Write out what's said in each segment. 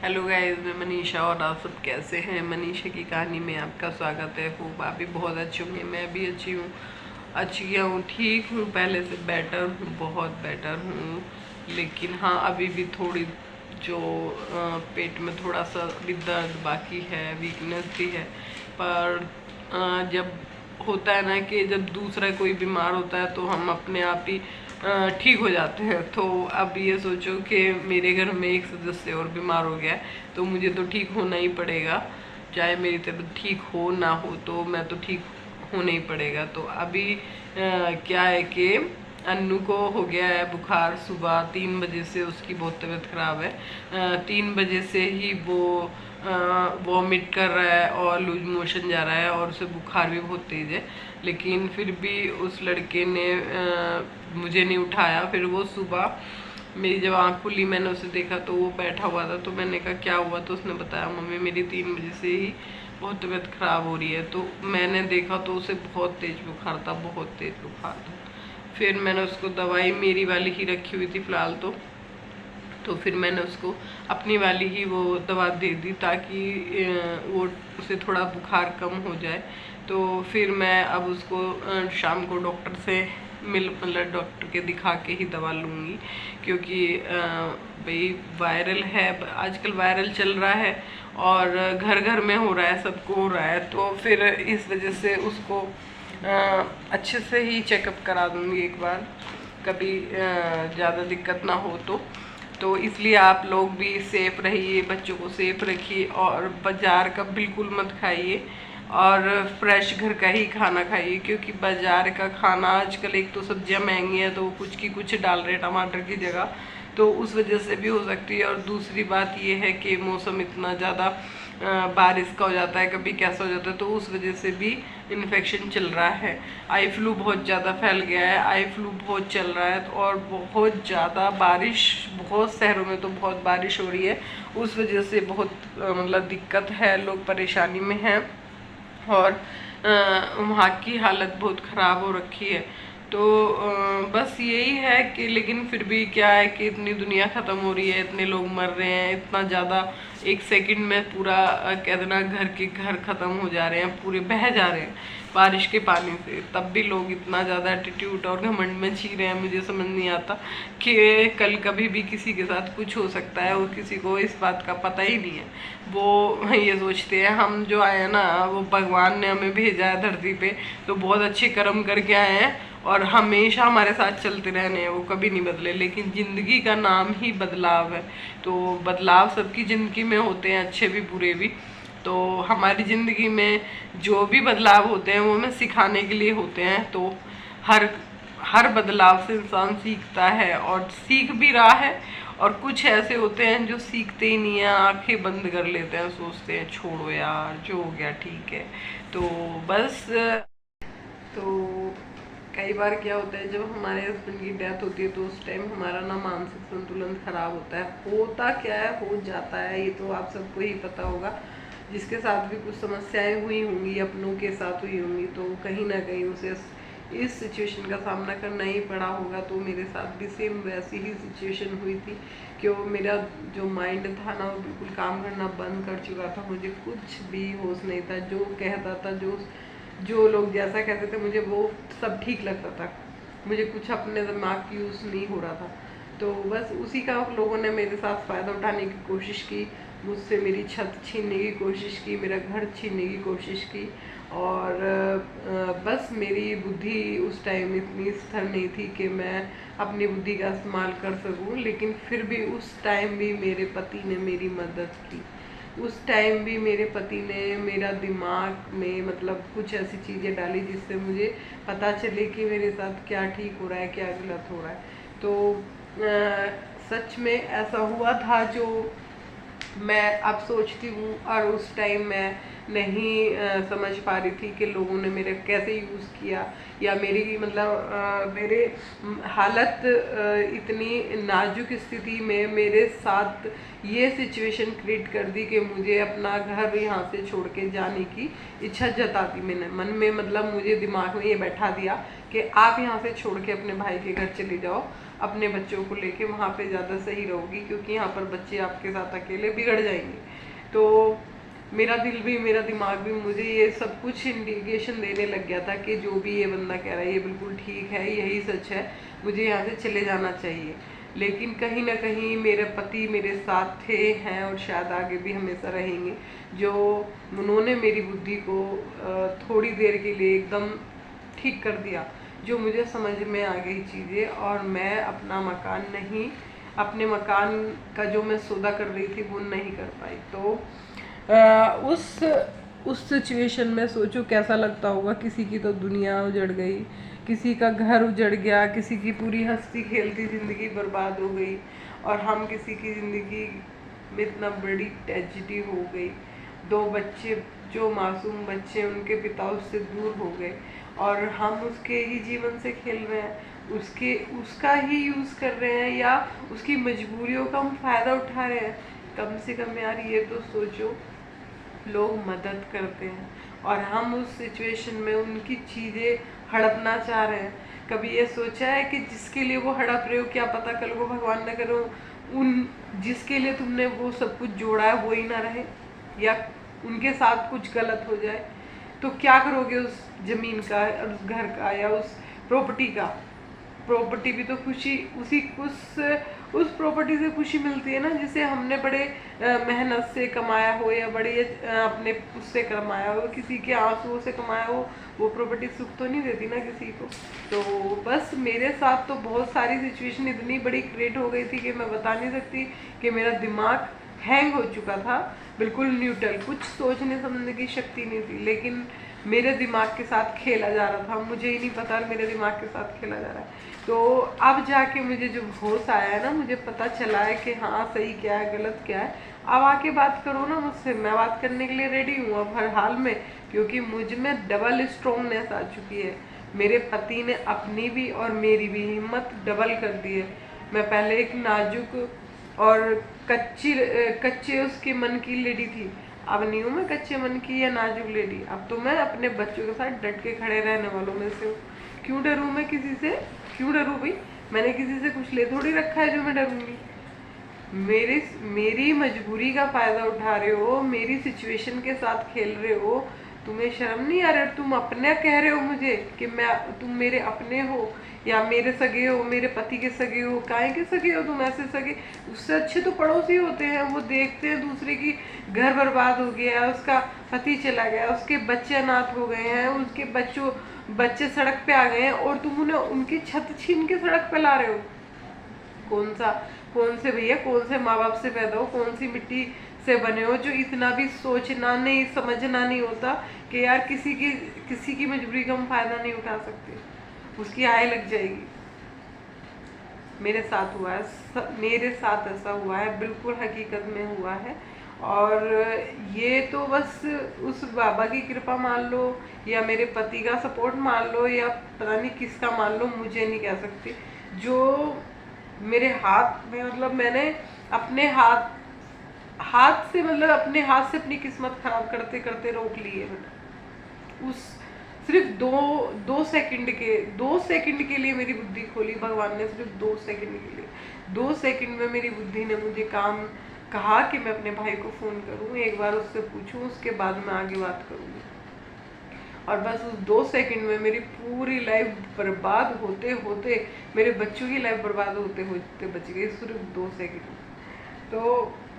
Hello guys, मैं मनीषा और आप सब कैसे हैं। मनीषा की कहानी में आपका स्वागत है। खूब आप भी बहुत अच्छे होंगे। मैं भी अच्छी हूँ, अच्छी हूँ, ठीक हूँ, पहले से बेटर हूँ, बहुत बेटर हूँ। लेकिन हाँ, अभी भी थोड़ी जो पेट में थोड़ा सा भी दर्द बाकी है, वीकनेस भी है। पर जब होता है ना कि जब दूसरा कोई बीमार होता है तो हम अपने आप ही ठीक हो जाते हैं। तो अब ये सोचो कि मेरे घर में एक सदस्य और बीमार हो गया है तो मुझे तो ठीक होना ही पड़ेगा। चाहे मेरी तबीयत ठीक हो ना हो तो मैं तो ठीक होना ही पड़ेगा। तो अभी क्या है कि अन्नू को हो गया है बुखार। सुबह 3 बजे से उसकी बहुत तबीयत ख़राब है। 3 बजे से ही वो वॉमिट कर रहा है और लूज मोशन जा रहा है और उसे बुखार भी बहुत तेज़ है। लेकिन फिर भी उस लड़के ने मुझे नहीं उठाया। फिर वो सुबह मेरी जब आँख खुली मैंने उसे देखा तो वो बैठा हुआ था। तो मैंने कहा क्या हुआ, तो उसने बताया मम्मी मेरी 3 बजे से ही बहुत तबीयत ख़राब हो रही है। तो मैंने देखा तो उसे बहुत तेज़ बुखार था, बहुत तेज़ बुखार था। फिर मैंने उसको दवाई मेरी वाली ही रखी हुई थी फ़िलहाल तो फिर मैंने उसको अपनी वाली ही वो दवा दे दी ताकि वो उसे थोड़ा बुखार कम हो जाए। तो फिर मैं अब उसको शाम को डॉक्टर से मतलब डॉक्टर के दिखा के ही दवा लूँगी, क्योंकि भाई वायरल है आजकल, वायरल चल रहा है और घर घर में हो रहा है, सबको हो रहा है। तो फिर इस वजह से उसको अच्छे से ही चेकअप करा दूँगी एक बार, कभी ज़्यादा दिक्कत ना हो तो इसलिए आप लोग भी सेफ रहिए, बच्चों को सेफ रखिए और बाज़ार का बिल्कुल मत खाइए और फ्रेश घर का ही खाना खाइए। क्योंकि बाज़ार का खाना आजकल एक तो सब्जियां महंगी हैं तो वो कुछ की कुछ डाल रहे हैं टमाटर की जगह, तो उस वजह से भी हो सकती है। और दूसरी बात ये है कि मौसम इतना ज़्यादा बारिश का हो जाता है, कभी कैसा हो जाता है, तो उस वजह से भी इन्फेक्शन चल रहा है। आई फ्लू बहुत ज़्यादा फैल गया है, आई फ्लू बहुत चल रहा है और बहुत ज़्यादा बारिश, बहुत शहरों में तो बहुत बारिश हो रही है। उस वजह से बहुत मतलब दिक्कत है, लोग परेशानी में हैं और वहाँ की हालत बहुत ख़राब हो रखी है। तो बस यही है कि लेकिन फिर भी क्या है कि इतनी दुनिया ख़त्म हो रही है, इतने लोग मर रहे हैं, इतना ज़्यादा एक सेकंड में पूरा कह देना घर के घर ख़त्म हो जा रहे हैं, पूरे बह जा रहे हैं बारिश के पानी से। तब भी लोग इतना ज़्यादा एटीट्यूड और घमंड में जी रहे हैं, मुझे समझ नहीं आता कि कल कभी भी किसी के साथ कुछ हो सकता है और किसी को इस बात का पता ही नहीं है। वो ये सोचते हैं हम जो आए हैं ना, वो भगवान ने हमें भेजा है धरती पे तो बहुत अच्छे कर्म करके आए हैं और हमेशा हमारे साथ चलते रहने हैं, वो कभी नहीं बदले। लेकिन ज़िंदगी का नाम ही बदलाव है, तो बदलाव सबकी ज़िंदगी में होते हैं, अच्छे भी बुरे भी। तो हमारी ज़िंदगी में जो भी बदलाव होते हैं वो हमें सिखाने के लिए होते हैं। तो हर हर बदलाव से इंसान सीखता है और सीख भी रहा है। और कुछ ऐसे होते हैं जो सीखते ही नहीं है, आंखें बंद कर लेते हैं, सोचते हैं छोड़ो यार जो हो गया ठीक है। तो बस तो कई बार क्या होता है जब हमारे हस्बैंड की डेथ होती है तो उस टाइम हमारा ना मानसिक संतुलन खराब होता है। होता क्या है, हो जाता है, ये तो आप सबको ही पता होगा। जिसके साथ भी कुछ समस्याएं हुई होंगी, अपनों के साथ हुई होंगी, तो कहीं ना कहीं उसे इस सिचुएशन का सामना करना ही पड़ा होगा। तो मेरे साथ भी सेम वैसी ही सिचुएशन हुई थी कि वो मेरा जो माइंड था ना वो बिल्कुल काम करना बंद कर चुका था। मुझे कुछ भी होश नहीं था, जो कहता था, जो लोग जैसा कहते थे मुझे वो सब ठीक लगता था, मुझे कुछ अपने दिमाग की यूज़ नहीं हो रहा था। तो बस उसी का लोगों ने मेरे साथ फ़ायदा उठाने की कोशिश की, मुझसे मेरी छत छीनने की कोशिश की, मेरा घर छीनने की कोशिश की। और बस मेरी बुद्धि उस टाइम इतनी स्थिर नहीं थी कि मैं अपनी बुद्धि का इस्तेमाल कर सकूं। लेकिन फिर भी उस टाइम भी मेरे पति ने मेरी मदद की। उस टाइम भी मेरे पति ने मेरा दिमाग में मतलब कुछ ऐसी चीज़ें डाली जिससे मुझे पता चले कि मेरे साथ क्या ठीक हो रहा है, क्या गलत हो रहा है। तो सच में ऐसा हुआ था जो मैं अब सोचती हूँ, और उस टाइम मैं नहीं समझ पा रही थी कि लोगों ने मेरे कैसे यूज़ किया, या मेरी मतलब मेरे हालत इतनी नाजुक स्थिति में मेरे साथ ये सिचुएशन क्रिएट कर दी कि मुझे अपना घर यहाँ से छोड़ के जाने की इच्छा जताती मैंने मन में, मतलब मुझे दिमाग में ये बैठा दिया कि आप यहाँ से छोड़ के अपने भाई के घर चले जाओ, अपने बच्चों को लेके वहाँ पे ज़्यादा सही रहोगी, क्योंकि यहाँ पर बच्चे आपके साथ अकेले बिगड़ जाएंगे। तो मेरा दिल भी मेरा दिमाग भी मुझे ये सब कुछ इंडिकेशन देने लग गया था कि जो भी ये बंदा कह रहा है ये बिल्कुल ठीक है, यही सच है, मुझे यहाँ से चले जाना चाहिए। लेकिन कहीं ना कहीं मेरे पति मेरे साथ थे, हैं और शायद आगे भी हमेशा रहेंगे, जो उन्होंने मेरी बुद्धि को थोड़ी देर के लिए एकदम ठीक कर दिया, जो मुझे समझ में आ गई चीज़ें, और मैं अपना मकान नहीं, अपने मकान का जो मैं सौदा कर रही थी वो नहीं कर पाई। तो उस सिचुएशन में सोचो कैसा लगता होगा। किसी की तो दुनिया उजड़ गई, किसी का घर उजड़ गया, किसी की पूरी हंसती खेलती ज़िंदगी बर्बाद हो गई, और हम किसी की ज़िंदगी में इतना बड़ी ट्रेजेडी हो गई। 2 बच्चे, जो मासूम बच्चे, उनके पिता उससे दूर हो गए, और हम उसके ही जीवन से खेल रहे हैं, उसका ही यूज़ कर रहे हैं, या उसकी मजबूरियों का हम फ़ायदा उठा रहे हैं। कम से कम यार ये तो सोचो, लोग मदद करते हैं और हम उस सिचुएशन में उनकी चीज़ें हड़पना चाह रहे हैं। कभी ये सोचा है कि जिसके लिए वो हड़प रहे हो, क्या पता कल को भगवान न करो उन जिसके लिए तुमने वो सब कुछ जोड़ा है वो ही ना रहे, या उनके साथ कुछ गलत हो जाए, तो क्या करोगे उस ज़मीन का, उस घर का, या उस प्रॉपर्टी का। प्रॉपर्टी भी तो खुशी उस प्रॉपर्टी से खुशी मिलती है ना, जिसे हमने बड़े मेहनत से कमाया हो, या बड़े अपने उससे कमाया हो, किसी के आंसुओं से कमाया हो। वो प्रॉपर्टी सुख तो नहीं देती ना किसी को। तो बस मेरे साथ तो बहुत सारी सिचुएशन इतनी बड़ी क्रिएट हो गई थी कि मैं बता नहीं सकती, कि मेरा दिमाग हैंग हो चुका था, बिल्कुल न्यूट्रल, कुछ सोचने समझने की शक्ति नहीं थी, लेकिन मेरे दिमाग के साथ खेला जा रहा था, मुझे ही नहीं पता मेरे दिमाग के साथ खेला जा रहा है। तो अब जाके मुझे जो होश आया है ना, मुझे पता चला है कि हाँ सही क्या है गलत क्या है। अब आके बात करो ना मुझसे, मैं बात करने के लिए रेडी हूँ अब हर हाल में, क्योंकि मुझ में डबल स्ट्रॉन्गनेस आ चुकी है। मेरे पति ने अपनी भी और मेरी भी हिम्मत डबल कर दी है। मैं पहले एक नाजुक और कच्चे उसके मन की लेडी थी, अब नहीं हूँ मैं कच्चे मन की या नाजुक लेडी। अब तो मैं अपने बच्चों के साथ डट के खड़े रहने वालों में से हूँ। क्यों डरूँ मैं किसी से, क्यों डरूँ भाई? मैंने किसी से कुछ ले थोड़ी रखा है जो मैं डरूंगी। मेरी मजबूरी का फायदा उठा रहे हो, मेरी सिचुएशन के साथ खेल रहे हो, तुम्हें शर्म नहीं आ रहा? तुम अपने कह रहे हो मुझे कि तुम मेरे अपने हो या मेरे सगे हो, मेरे पति के सगे हो। काहे के सगे हो तुम? ऐसे सगे उससे अच्छे तो पड़ोसी होते हैं, वो देखते हैं दूसरे की घर बर्बाद हो गया, उसका पति चला गया, उसके बच्चे अनाथ हो गए हैं, उसके बच्चे सड़क पे आ गए हैं, और तुम उन्हें उनकी छत छीन के सड़क पे ला रहे हो। कौन से भैया, कौन से माँ बाप से पैदा हो, कौन सी मिट्टी से बने हो, जो इतना भी सोचना नहीं समझना नहीं होता कि यार किसी की मजबूरी का हम फायदा नहीं उठा सकते, उसकी आय लग जाएगी। मेरे साथ हुआ है, मेरे साथ ऐसा हुआ है, बिल्कुल हकीकत में हुआ है। और ये तो बस उस बाबा की कृपा मान लो, या मेरे पति का सपोर्ट मान लो, या पता नहीं किसका मान लो, मुझे नहीं कह सकती। जो मेरे हाथ में, मतलब मैंने अपने हाथ से, मतलब अपने हाथ से अपनी किस्मत खराब करते करते रोक ली है मैंने। उस सिर्फ दो सेकंड के लिए मेरी बुद्धि खोली भगवान ने, सिर्फ 2 सेकंड के लिए। 2 सेकंड में मेरी बुद्धि ने मुझे कहा कि मैं अपने भाई को फ़ोन करूँ, एक बार उससे पूछूं, उसके बाद मैं आगे बात करूँगी। और बस उस 2 सेकंड में मेरी पूरी लाइफ बर्बाद होते होते, मेरे बच्चों की लाइफ बर्बाद होते होते बच गई, सिर्फ 2 सेकंड। तो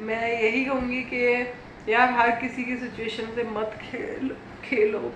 मैं यही कहूँगी कि यार हर किसी की सिचुएशन से मत खेलो।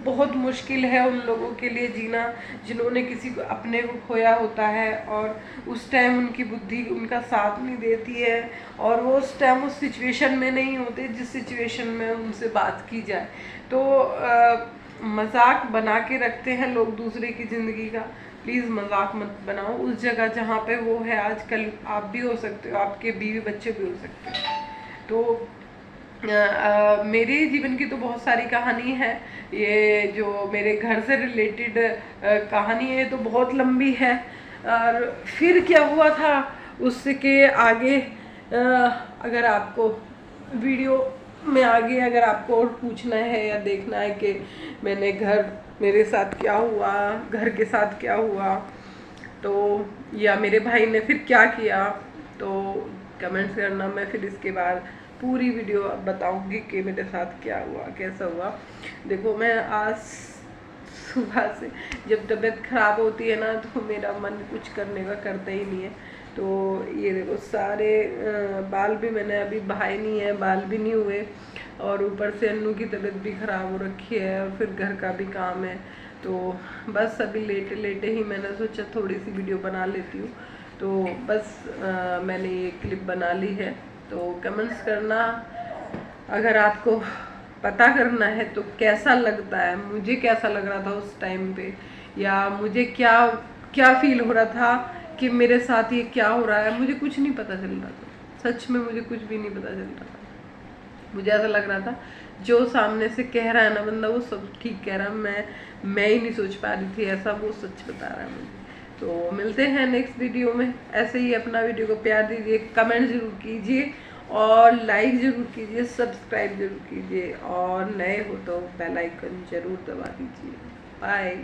बहुत मुश्किल है उन लोगों के लिए जीना जिन्होंने किसी को अपने को खोया होता है, और उस टाइम उनकी बुद्धि उनका साथ नहीं देती है, और वो उस टाइम उस सिचुएशन में नहीं होते जिस सिचुएशन में उनसे बात की जाए। तो मजाक बना के रखते हैं लोग दूसरे की ज़िंदगी का। प्लीज़ मजाक मत बनाओ। उस जगह जहाँ पे वो है आजकल आप भी हो सकते हो, आपके बीवी बच्चे भी हो सकते हैं। तो मेरे जीवन की तो बहुत सारी कहानी है, ये जो मेरे घर से रिलेटेड कहानी है तो बहुत लंबी है। और फिर क्या हुआ था उसके आगे, अगर आपको वीडियो में आगे अगर आपको और पूछना है या देखना है कि मेरे साथ क्या हुआ, घर के साथ क्या हुआ, तो या मेरे भाई ने फिर क्या किया, तो कमेंट्स करना। मैं फिर इसके बाद पूरी वीडियो बताऊंगी कि मेरे साथ क्या हुआ, कैसा हुआ। देखो मैं आज सुबह से जब तबीयत ख़राब होती है ना तो मेरा मन कुछ करने का करता ही नहीं है। तो ये देखो सारे बाल भी मैंने अभी बहाए नहीं है, बाल भी नहीं हुए, और ऊपर से अन्नू की तबीयत भी ख़राब हो रखी है और फिर घर का भी काम है। तो बस अभी लेटे लेटे ही मैंने सोचा थोड़ी सी वीडियो बना लेती हूँ। तो बस मैंने ये क्लिप बना ली है। तो कमेंट्स करना अगर आपको पता करना है तो कैसा लगता है, मुझे कैसा लग रहा था उस टाइम पे, या मुझे क्या क्या फील हो रहा था कि मेरे साथ ये क्या हो रहा है। मुझे कुछ नहीं पता चल रहा था, सच में मुझे कुछ भी नहीं पता चल रहा था। मुझे ऐसा लग रहा था जो सामने से कह रहा है ना बंदा वो सब ठीक कह रहा है, मैं ही नहीं सोच पा रही थी ऐसा, वो सच बता रहा है मुझे। तो मिलते हैं नेक्स्ट वीडियो में। ऐसे ही अपना वीडियो को प्यार दीजिए, कमेंट जरूर कीजिए और लाइक जरूर कीजिए, सब्सक्राइब जरूर कीजिए, और नए हो तो बेल आइकन जरूर दबा दीजिए। बाय।